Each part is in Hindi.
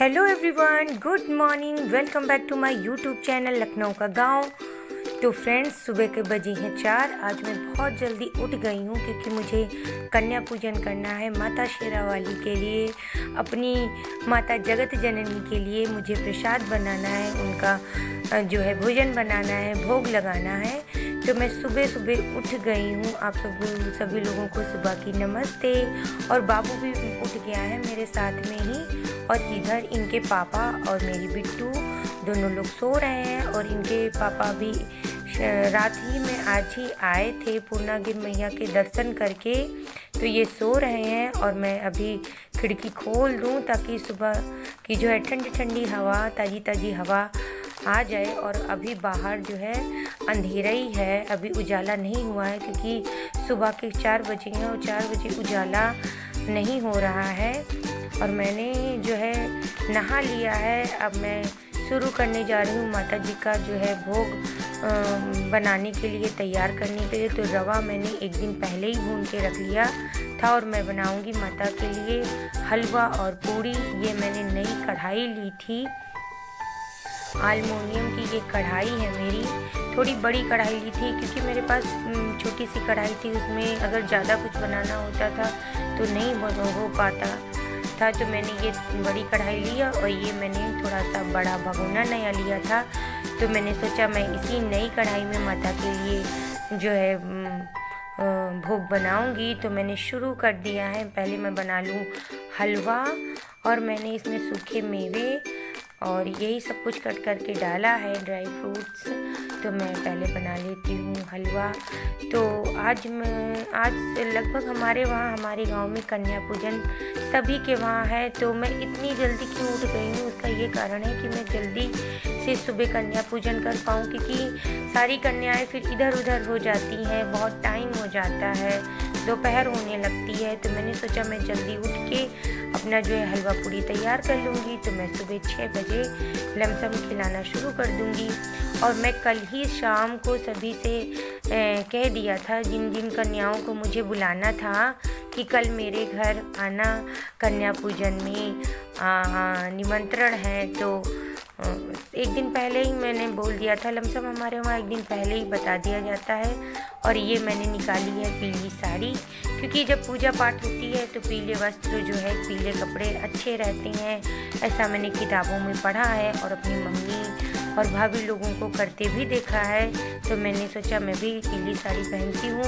Hello everyone, good morning. Welcome back to my YouTube channel Lucknow का गांव। तो फ्रेंड्स, सुबह के बजे हैं 4। आज मैं बहुत जल्दी उठ गई हूँ क्योंकि मुझे कन्या पूजन करना है माता शेरावाली के लिए, अपनी माता जगत जननी के लिए मुझे प्रसाद बनाना है, उनका जो है भोजन बनाना है, भोग लगाना है। तो मैं सुबह सुबह उठ गई हूँ। आप सभी लोगों को सुबह की नमस्ते। और बाबू भी उठ गया है मेरे साथ में ही, और इधर इनके पापा और मेरी बिट्टू दोनों लोग सो रहे हैं। और इनके पापा भी रात ही में आज ही आए थे पूर्णागिरि मैया के दर्शन करके, तो ये सो रहे हैं। और मैं अभी खिड़की खोल दूं ताकि सुबह की जो है ठंडी ठंडी हवा, ताज़ी ताज़ी हवा आ जाए। और अभी बाहर जो है अंधेरा ही है, अभी उजाला नहीं हुआ है क्योंकि सुबह के 4 बजे हैं और 4 बजे उजाला नहीं हो रहा है। और मैंने जो है नहा लिया है। अब मैं शुरू करने जा रही हूँ माता जी का जो है भोग बनाने के लिए, तैयार करने के लिए। तो रवा मैंने एक दिन पहले ही भून के रख लिया था और मैं बनाऊंगी माता के लिए हलवा और पूड़ी। ये मैंने नई कढ़ाई ली थी, एल्युमिनियम की ये कढ़ाई है मेरी। थोड़ी बड़ी कढ़ाई ली थी क्योंकि मेरे पास छोटी सी कढ़ाई थी, उसमें अगर ज़्यादा कुछ बनाना होता था तो नहीं हो पाता था। तो मैंने ये बड़ी कढ़ाई लिया और ये मैंने थोड़ा सा बड़ा भगोना नया लिया था। तो मैंने सोचा मैं इसी नई कढ़ाई में माता के लिए जो है भोग बनाऊंगी। तो मैंने शुरू कर दिया है। पहले मैं बना लूँ हलवा, और मैंने इसमें सूखे मेवे और यही सब कुछ कट करके डाला है, ड्राई फ्रूट्स। तो मैं पहले बना लेती हूँ हलवा। तो आज लगभग हमारे गांव में कन्या पूजन सभी के वहाँ है। तो मैं इतनी जल्दी क्यों उठ गई हूँ, उसका ये कारण है कि मैं जल्दी से सुबह कन्या पूजन कर पाऊँ, क्योंकि सारी कन्याएं फिर इधर उधर हो जाती हैं, बहुत टाइम हो जाता है, दोपहर होने लगती है। तो मैंने सोचा मैं जल्दी उठ के अपना जो है हलवा पूड़ी तैयार कर लूँगी। तो मैं सुबह 6 बजे लमसम खिलाना शुरू कर दूँगी। और मैं कल ही शाम को सभी से कह दिया था, जिन जिन कन्याओं को मुझे बुलाना था, कि कल मेरे घर आना, कन्या पूजन में निमंत्रण है। तो एक दिन पहले ही मैंने बोल दिया था, लमसम हमारे वहाँ एक दिन पहले ही बता दिया जाता है। और ये मैंने निकाली है पीली साड़ी, क्योंकि जब पूजा पाठ होती है तो पीले वस्त्र जो है, पीले कपड़े अच्छे रहते हैं, ऐसा मैंने किताबों में पढ़ा है और अपनी मम्मी और भाभी लोगों को करते भी देखा है। तो मैंने सोचा मैं भी पीली साड़ी पहनती हूँ।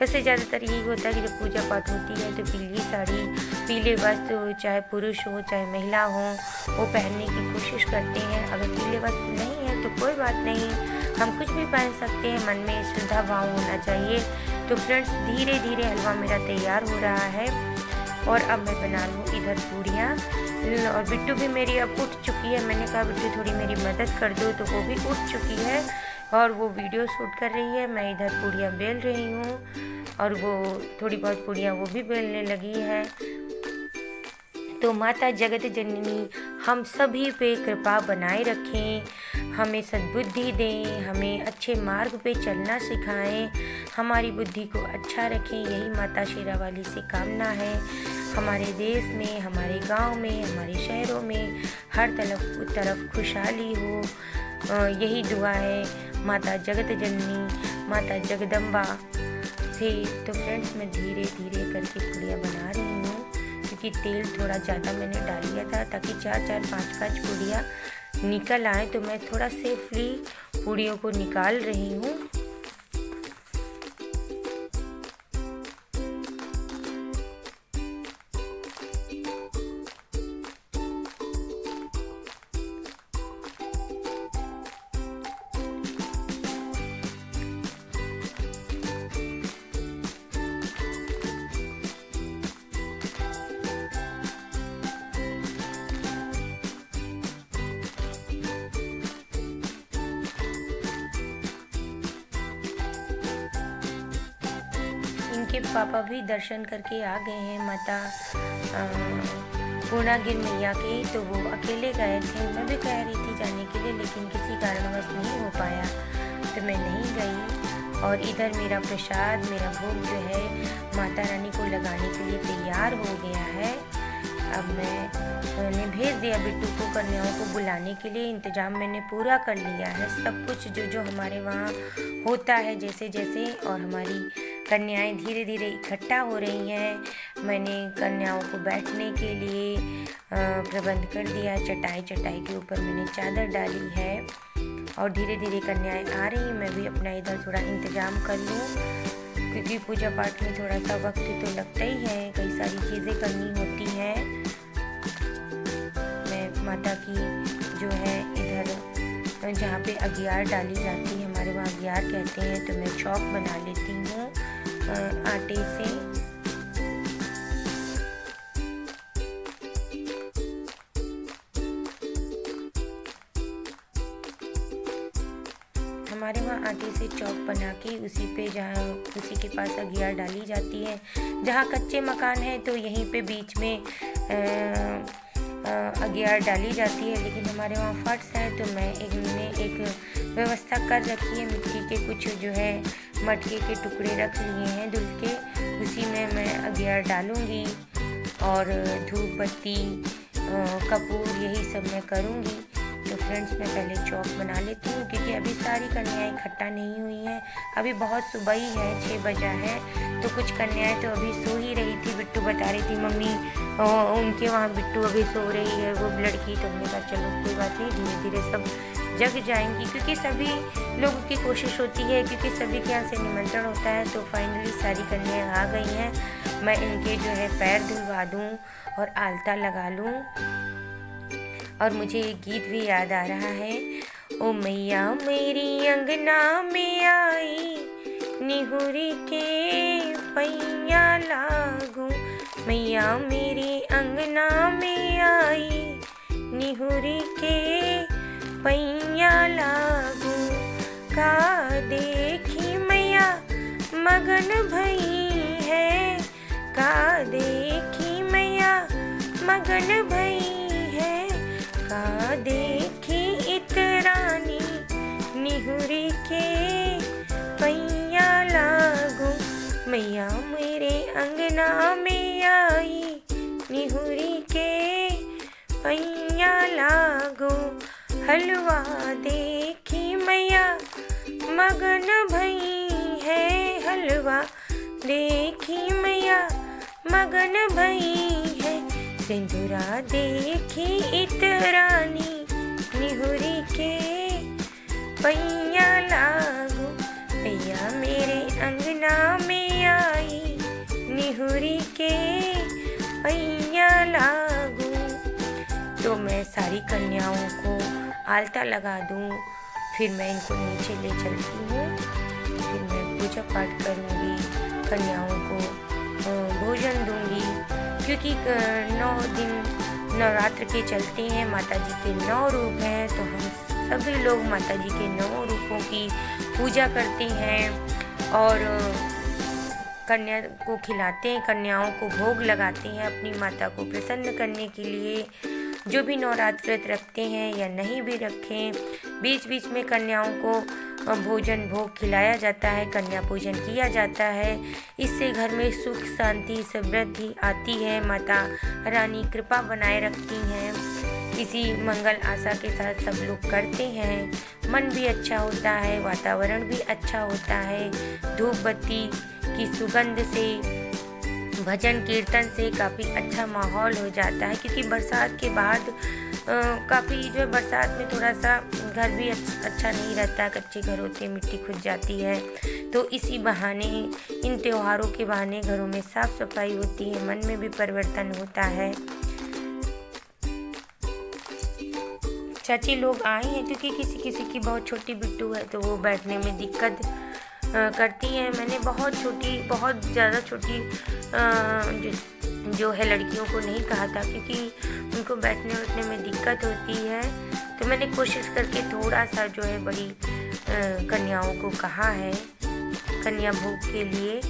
वैसे ज़्यादातर यही होता है कि जब पूजा पाठ होती है तो पीली साड़ी, पीले वस्त्र हो, चाहे पुरुष हो चाहे महिला हो, वो पहनने की कोशिश करते हैं। अगर पीले वस्त्र नहीं है तो कोई बात नहीं, हम कुछ भी पहन सकते हैं, मन में श्रद्धा भाव होना चाहिए। तो फ्रेंड्स, धीरे धीरे हलवा मेरा तैयार हो रहा है। और अब मैं बना लूँ इधर पूड़ियाँ। और बिट्टू भी मेरी अब उठ चुकी है। मैंने कहा बिट्टू थोड़ी मेरी मदद कर दो, तो वो भी उठ चुकी है और वो वीडियो शूट कर रही है। मैं इधर पूड़ियाँ बेल रही हूँ और वो थोड़ी बहुत पूड़ियाँ वो भी बेलने लगी है। तो माता जगत जननी हम सभी पे कृपा बनाए रखें, हमें सद्बुद्धि दें, हमें अच्छे मार्ग पे चलना सिखाएं, हमारी बुद्धि को अच्छा रखें। यही माता शेरावाली से कामना है। हमारे देश में, हमारे गांव में, हमारे शहरों में हर तरफ खुशहाली हो, यही दुआ है माता जगत जननी, माता जगदम्बा से। तो फ्रेंड्स, मैं धीरे धीरे करके पूड़ियाँ बना रही हूँ क्योंकि तेल थोड़ा ज़्यादा मैंने डाल लिया था ताकि 4-4, 5-5 पूड़ियाँ निकल आए। तो मैं थोड़ा सेफली पूड़ियों को निकाल रही हूँ। इनके पापा भी दर्शन करके आ गए हैं माता पूर्णागिरि मैया के। तो वो अकेले गए थे, मैं भी कह रही थी जाने के लिए, लेकिन किसी कारणवश नहीं हो पाया तो मैं नहीं गई। और इधर मेरा प्रसाद, मेरा भोग जो है माता रानी को लगाने के लिए तैयार हो गया है। अब मैंने भेज दिया बिट्टू को कन्याओं को बुलाने के लिए। इंतज़ाम मैंने पूरा कर लिया है, सब कुछ जो हमारे वहाँ होता है जैसे जैसे। और हमारी कन्याएं धीरे धीरे इकट्ठा हो रही हैं। मैंने कन्याओं को बैठने के लिए प्रबंध कर दिया। चटाई के ऊपर मैंने चादर डाली है और धीरे धीरे कन्याएं आ रही। मैं भी अपना इधर थोड़ा इंतज़ाम कर लूँ, क्योंकि पूजा पाठ में थोड़ा सा वक्त तो लगता ही है, कई सारी चीज़ें करनी होती हैं। मैं माता की जो है इधर जहाँ पे अगियार डाली जाती है, हमारे वहाँ अगियार कहते हैं, तो मैं चौक बना लेती हूँ आटे से। हमारे वहाँ आटे से चौक बना के उसी के पास अगियार डाली जाती है। जहाँ कच्चे मकान है तो यहीं पे बीच में अगियार डाली जाती है, लेकिन हमारे वहाँ फर्श है तो मैंने एक व्यवस्था कर रखी है। मिट्टी के कुछ जो है मटके के टुकड़े रख लिए हैं धुल के, उसी में मैं अगियार डालूँगी और धूप बत्ती कपूर यही सब मैं करूँगी। तो फ्रेंड्स, मैं पहले चौक बना लेती हूँ, क्योंकि अभी सारी कन्याएं इकट्ठा नहीं हुई हैं। अभी बहुत सुबह ही है, 6 बजा है, तो कुछ कन्याएं तो अभी सो ही रही थी। बिट्टू बता रही थी मम्मी उनके वहाँ बिट्टू अभी सो रही है वो लड़की। तो हमने कहा चलो कोई बात नहीं, धीरे धीरे सब जग जाएंगी, क्योंकि सभी लोगों की कोशिश होती है, क्योंकि सभी के यहाँ से निमंत्रण होता है। तो फाइनली सारी कन्याएं आ गई हैं। मैं इनके जो है पैर धुलवा दूँ और आलता लगा लूँ। और मुझे एक गीत भी याद आ रहा है, ओ मैया मेरी अंगना में आई, निहुरी के पैया लागू। मैया मेरी अंगना में आई, निहुरी के पैया लागू। का देखी मैया मगन भई है, का देखी मैया मगन भई है। का देखी इतरानी, निहुरी के पैया लागू। मैया मेरे अंगना में आई, निहुरी के पैया लागू। हलवा देखी मैया मगन भई है, हलवा देखी मैया मगन भई है। सिंदूरा देखी इतरानी, निहुरी के पैया लागू। मैया मेरे अंगना में आई, निहुरी के पैया लागू। तो मैं सारी कन्याओं को आलता लगा दूं, फिर मैं इनको नीचे ले चलती हूँ। फिर मैं पूजा पाठ करूँगी, कन्याओं को भोजन दूँगी, क्योंकि 9 दिन नवरात्र के चलते हैं। माता जी के 9 रूप हैं, तो हम सभी लोग माता जी के 9 रूपों की पूजा करते हैं और कन्या को खिलाते हैं, कन्याओं को भोग लगाते हैं अपनी माता को प्रसन्न करने के लिए। जो भी नवरात्र व्रत रखते हैं या नहीं भी रखें, बीच बीच में कन्याओं को भोजन भोग खिलाया जाता है, कन्या पूजन किया जाता है। इससे घर में सुख शांति समृद्धि आती है, माता रानी कृपा बनाए रखती हैं। इसी मंगल आशा के साथ सब लोग करते हैं, मन भी अच्छा होता है, वातावरण भी अच्छा होता है। धूप बत्ती की सुगंध से, भजन कीर्तन से काफ़ी अच्छा माहौल हो जाता है, क्योंकि बरसात के बाद काफ़ी जो है बरसात में थोड़ा सा घर भी अच्छा नहीं रहता, कच्चे घर होते हैं, मिट्टी खुद जाती है। तो इसी बहाने, इन त्योहारों के बहाने घरों में साफ सफाई होती है, मन में भी परिवर्तन होता है। चाची लोग आए हैं, क्योंकि किसी किसी की बहुत छोटी बिट्टू है तो वो बैठने में दिक्कत करती हैं। मैंने बहुत ज़्यादा छोटी जो है लड़कियों को नहीं कहा था, क्योंकि उनको बैठने उठने में दिक्कत होती है। तो मैंने कोशिश करके थोड़ा सा जो है बड़ी कन्याओं को कहा है कन्या भोग के लिए।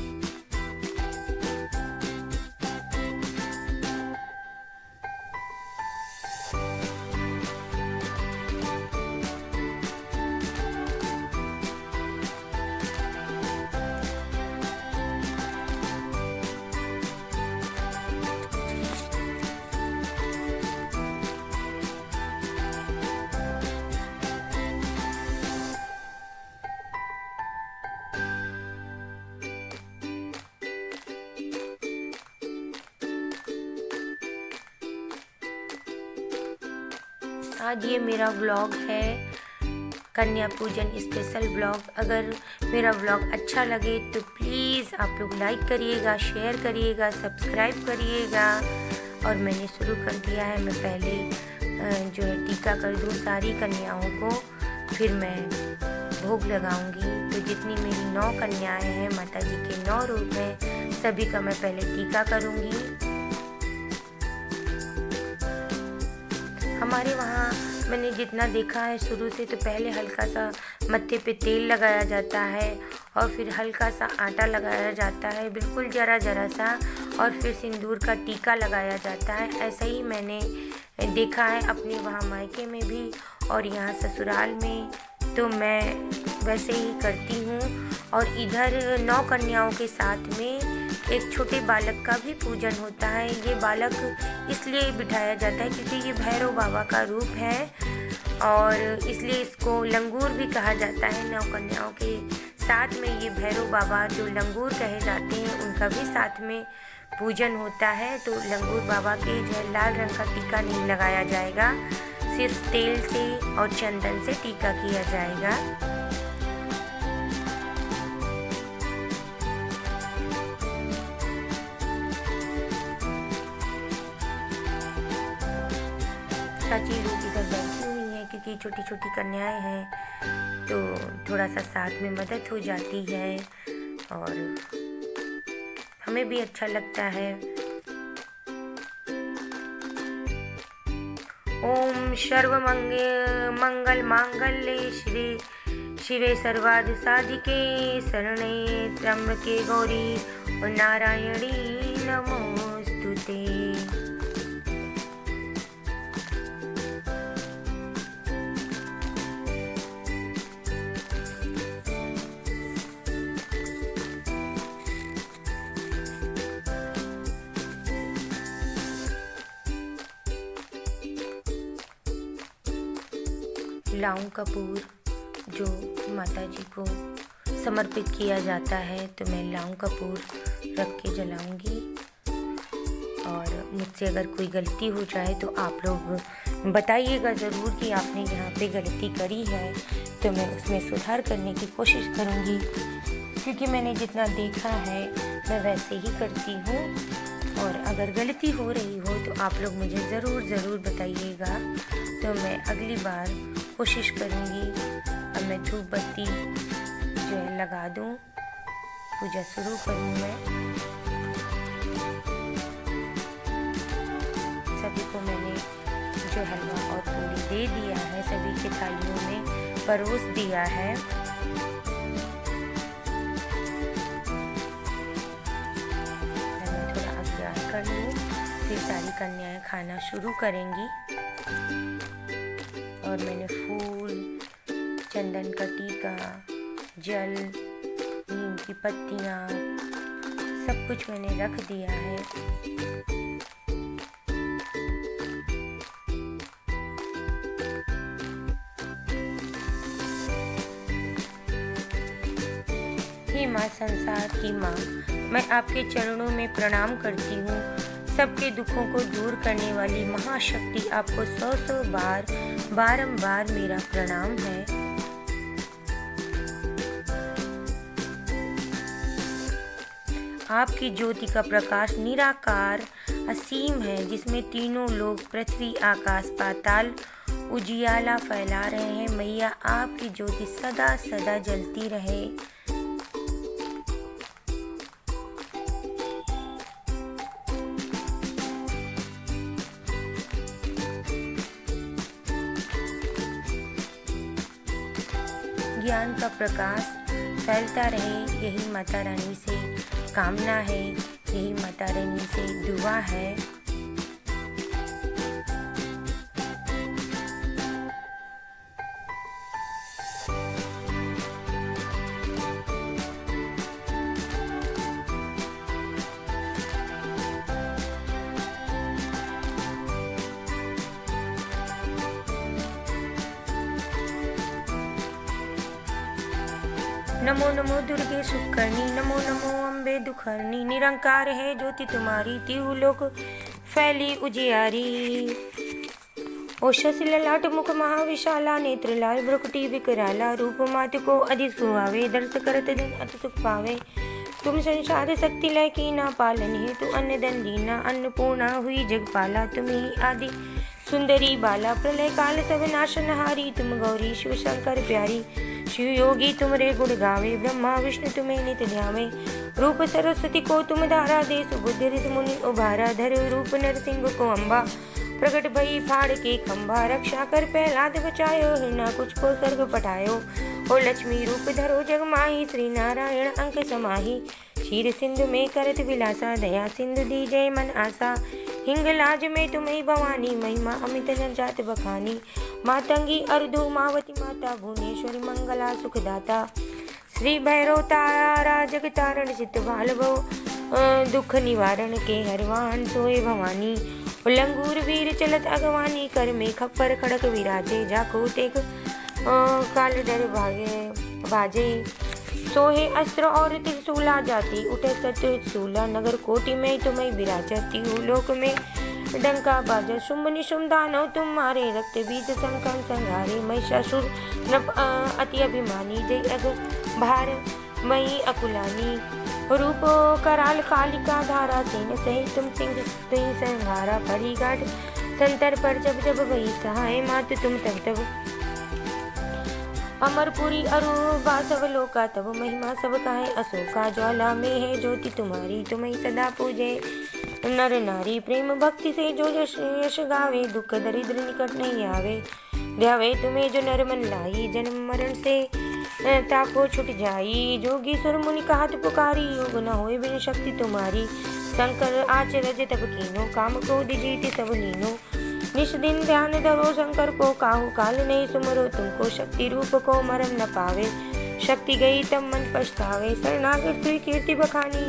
आज ये मेरा व्लॉग है, कन्या पूजन स्पेशल व्लॉग। अगर मेरा व्लॉग अच्छा लगे तो प्लीज़ आप लोग लाइक करिएगा, शेयर करिएगा, सब्सक्राइब करिएगा। और मैंने शुरू कर दिया है, मैं पहले जो है टीका कर दूँ सारी कन्याओं को, फिर मैं भोग लगाऊंगी। तो जितनी मेरी 9 कन्याएं हैं, माता जी के 9 रूप हैं, सभी का मैं पहले टीका करूंगी। हमारे वहाँ मैंने जितना देखा है शुरू से, तो पहले हल्का सा मत्थे पे तेल लगाया जाता है और फिर हल्का सा आटा लगाया जाता है, बिल्कुल ज़रा ज़रा सा, और फिर सिंदूर का टीका लगाया जाता है। ऐसा ही मैंने देखा है अपने वहाँ मायके में भी और यहाँ ससुराल में, तो मैं वैसे ही करती हूँ। और इधर 9 कन्याओं के साथ में एक छोटे बालक का भी पूजन होता है। ये बालक इसलिए बिठाया जाता है क्योंकि ये भैरव बाबा का रूप है और इसलिए इसको लंगूर भी कहा जाता है। 9 कन्याओं के साथ में ये भैरव बाबा जो लंगूर कहे जाते हैं, उनका भी साथ में पूजन होता है। तो लंगूर बाबा के जो है लाल रंग का टीका नहीं लगाया जाएगा, सिर्फ तेल से और चंदन से टीका किया जाएगा। चाची लोग इधर बैठी हुई हैं क्योंकि छोटी छोटी कन्याएं हैं, तो थोड़ा सा साथ में मदद हो जाती है और हमें भी अच्छा लगता है। ओम मंगल मांगल्ये शिवे सर्वार्थ साधिके शरणे त्र्यंबके गौरी और नारायणी नमोस्तुते। लाऊं कपूर जो माता जी को समर्पित किया जाता है, तो मैं लाऊं कपूर रख के जलाऊंगी। और मुझसे अगर कोई गलती हो जाए तो आप लोग बताइएगा ज़रूर कि आपने यहाँ पे गलती करी है, तो मैं उसमें सुधार करने की कोशिश करूँगी। क्योंकि मैंने जितना देखा है मैं वैसे ही करती हूँ, और अगर गलती हो रही हो तो आप लोग मुझे ज़रूर बताइएगा, तो मैं अगली बार कोशिश करूँगी। अब मैं धूप बत्ती जो है लगा दूँ, पूजा शुरू करूँ मैं। सभी को मैंने जो हलवा और पूरी दे दिया है, सभी के थालियों में परोस दिया है। मैं थोड़ा अभ्यास कर लूँ, फिर सारी कन्याएं खाना शुरू करेंगी। और मैंने फूल, चंदन का टीका, जल, नीम की पत्तियाँ, सब कुछ मैंने रख दिया है। हे माँ, संसार की माँ, मैं आपके चरणों में प्रणाम करती हूँ। सबके दुखों को दूर करने वाली महाशक्ति, आपको 100 बार बारंबार मेरा प्रणाम है। आपकी ज्योति का प्रकाश निराकार असीम है, जिसमें तीनों लोग, पृथ्वी, आकाश, पाताल उजियाला फैला रहे हैं। मैया, आपकी ज्योति सदा सदा जलती रहे। ज्ञान का प्रकाश फैलता रहे, यही माता रानी से कामना है, यही माता रानी से दुआ है। नमो नमो दुर्गे सुखकर्णी, नमो नमो अम्बे दुखहरणी। निरंकार है ज्योति तुम्हारी, त्रिलोक फैली उजियारी। ओषस ललाट मुख महाविशाला, नेत्र लाल भ्रुकुटी विकराला, रूप मात को अधि सुहावे, दर्श करत दिन अति सुख पावे। तुम संसार शक्ति लय की ना पालन हेतु, अन्न धन दीना अन्नपूर्णा हुई जगपाला। तुम ही आदि सुंदरी बाला, प्रलय काल सब नाशनहारी, तुम गौरी शिव शंकर प्यारी। शिव योगी तुमरे गुण गावे, ब्रह्मा विष्णु तुम्हें नित ध्यावे। रूप सरस्वती को तुम धारा दे, सुबुद्धि ऋषि मुनि उभारा। धर रूप नरसिंह को अम्बा, प्रकट भई फाड़ के खंभा। रक्षा कर प्रहलाद बचायो, हिरना कुछ को सर्ग पठायो। ओ लक्ष्मी रूप धरो जग माही, श्री नारायण अंक समाही। क्षीर सिंधु में करत विलासा, दया सिंधु दी जय मन आसा। हिंगलाज में तुम्हें भवानी, महिमा अमित न जात बखानी। मातंगी अरुधु मावती माता, भुवनेश्वरी मंगला सुखदाता। श्री भैरव तारा जग तारण, चित भालभो दुख निवारण के हरवान सोए भवानी। लंगूर वीर चलत अगवानी, कर में खप्पर खड़क विराजे। जाको तेग काल डर भाजे, सोहे अस्त्र और त्रिशूला। जाती उठे सत्य सूला, नगर कोटि में तुम्हें विराजती हूँ। लोक में डंका बाजा, शुंभ निशुंभ दानव तुम्हारे। रक्त बीज संकन संहारे, महिषासुर नभ अति अभिमानी। जय अग भार मई अकुलानी, रूप कराल कालिका धारा। सेन सहित तुम सिंह संहारा, भरी घाट संतर पर जब जब वही सहाय। मात तुम तब तब अमरपुरी अरु बासव लोका, तब महिमा सब काहे अशोका। ज्वाला में है ज्योति तुम्हारी, तुम्हें सदा पूजे नर नारी। प्रेम भक्ति से जो यश गावे, दुख दरिद्र निकट नहीं आवे। ध्यावे तुम्हें जो नर मन लाई, जन्म मरण से ताको छुट जाई। जोगी सुर मुनि कहत पुकारी, योग न होए बिन शक्ति तुम्हारी। शंकर आचरज तब कीनो, काम को दिजीति सब लीनो। निश दिन ध्यान धरो शंकर को, काहू काल नहीं सुमरो तुमको। शक्ति रूप को मरण न पावे, शक्ति गई तब मन पछतावे। शरणागत तुई कीर्ति बखानी,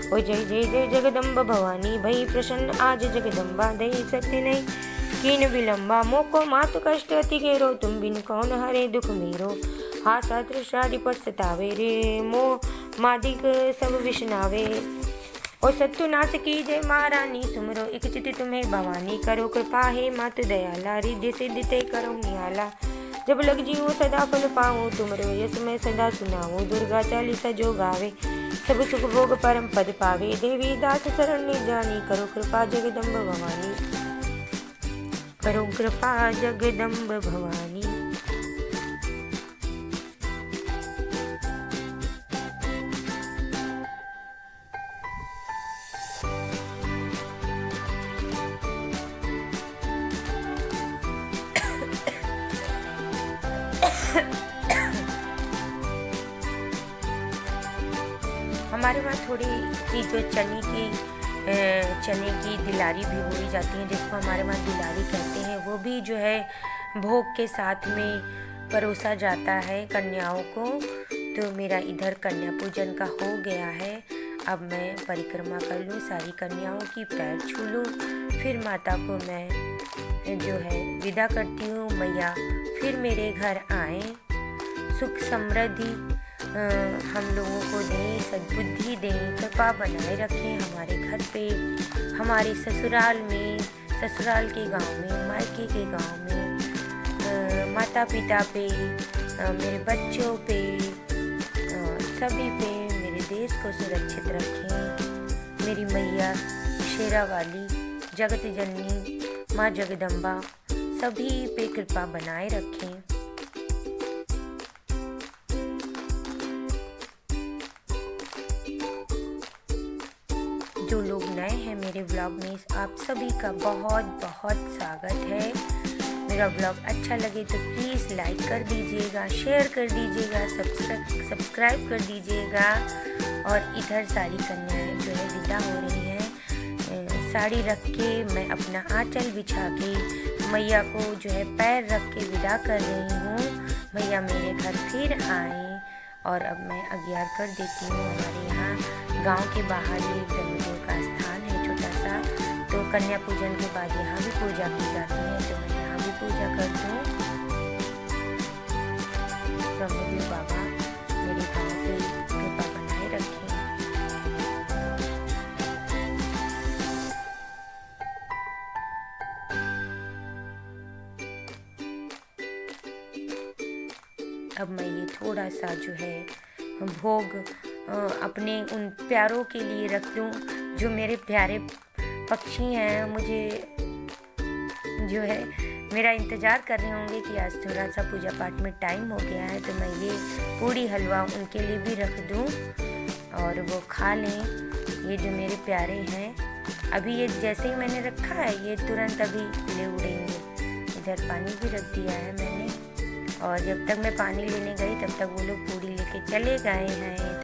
ओ जय जय जय जगदम्ब भवानी। भई प्रसन्न आज जगदम्बा, दई शक्ति नहीं कीन विलंबा। मोको मातु कष्ट अति घेरो, तुम बिन कौन हरे दुख मेरो। हासा तृष्णा पर सतावे, रे मोह मादिक सब विषनावे। ओ सत्युनाश की जय महारानी, सुमरो इक चित तुम्हें भवानी। करो कृपा हे मातु दयाला, रिद्धि सिद्धि ते करो निहाला। जब लग जीऊँ सदा फल पाऊँ, तुमरो यश मैं सदा सुनाऊँ। दुर्गा चालीसा जो गावे, सब सुख भोग परम पद पावे। देवी दास शरण जानी, करो कृपा जगदम्ब भवानी। करो कृपा जगदम्ब भवानी। हमारे वहाँ थोड़ी सी जो चने की दिलारी भिगोई जाती है, जिसको हमारे वहाँ दिलारी कहते हैं, वो भी जो है भोग के साथ में परोसा जाता है कन्याओं को। तो मेरा इधर कन्या पूजन का हो गया है। अब मैं परिक्रमा कर लूँ, सारी कन्याओं की पैर छू लूँ, फिर माता को मैं जो है विदा करती हूँ। मैया फिर मेरे घर आए, सुख समृद्धि हम लोगों को दें, सद्बुद्धि दें, कृपा बनाए रखें हमारे घर पे, हमारे ससुराल में, ससुराल के गांव में, मायके के गांव में, माता पिता पे, मेरे बच्चों पे, सभी पे, मेरे देश को सुरक्षित रखें। मेरी मैया शेरा वाली, जगत जननी, माँ जगदम्बा सभी पे कृपा बनाए रखें। जो लोग नए हैं मेरे व्लॉग में, आप सभी का बहुत बहुत स्वागत है। मेरा व्लॉग अच्छा लगे तो प्लीज़ लाइक कर दीजिएगा, शेयर कर दीजिएगा, सब्सक्राइब कर दीजिएगा। और इधर सारी कन्याएं जो है विदा हो रही हैं, साड़ी रख के मैं अपना आंचल बिछा के मैया को जो है पैर रख के विदा कर रही हूँ। मैया मेरे घर फिर आए और अब मैं अज्ञार कर देती हूँ। हमारे यहाँ गांव के बाहर ही ब्रह्मदेव का स्थान है छोटा सा, तो कन्या पूजन के बाद यहाँ भी पूजा की जाती है, तो मैं यहाँ भी पूजा कर दूँ। ब्रह्मदेव बाबा मेरे गांव पे कृपा बनाए रखें। अब मैं ये थोड़ा सा जो है भोग अपने उन प्यारों के लिए रख दूँ जो मेरे प्यारे पक्षी हैं, मुझे जो है मेरा इंतज़ार कर रहे होंगे कि आज थोड़ा सा पूजा पाठ में टाइम हो गया है, तो मैं ये पूड़ी हलवा उनके लिए भी रख दूँ और वो खा लें। ये जो मेरे प्यारे हैं, अभी ये जैसे ही मैंने रखा है ये तुरंत अभी ले उड़ेंगे। इधर पानी भी रख दिया है मैंने, और जब तक मैं पानी लेने गई तब तक वो लोग पूड़ी लेके चले गए हैं।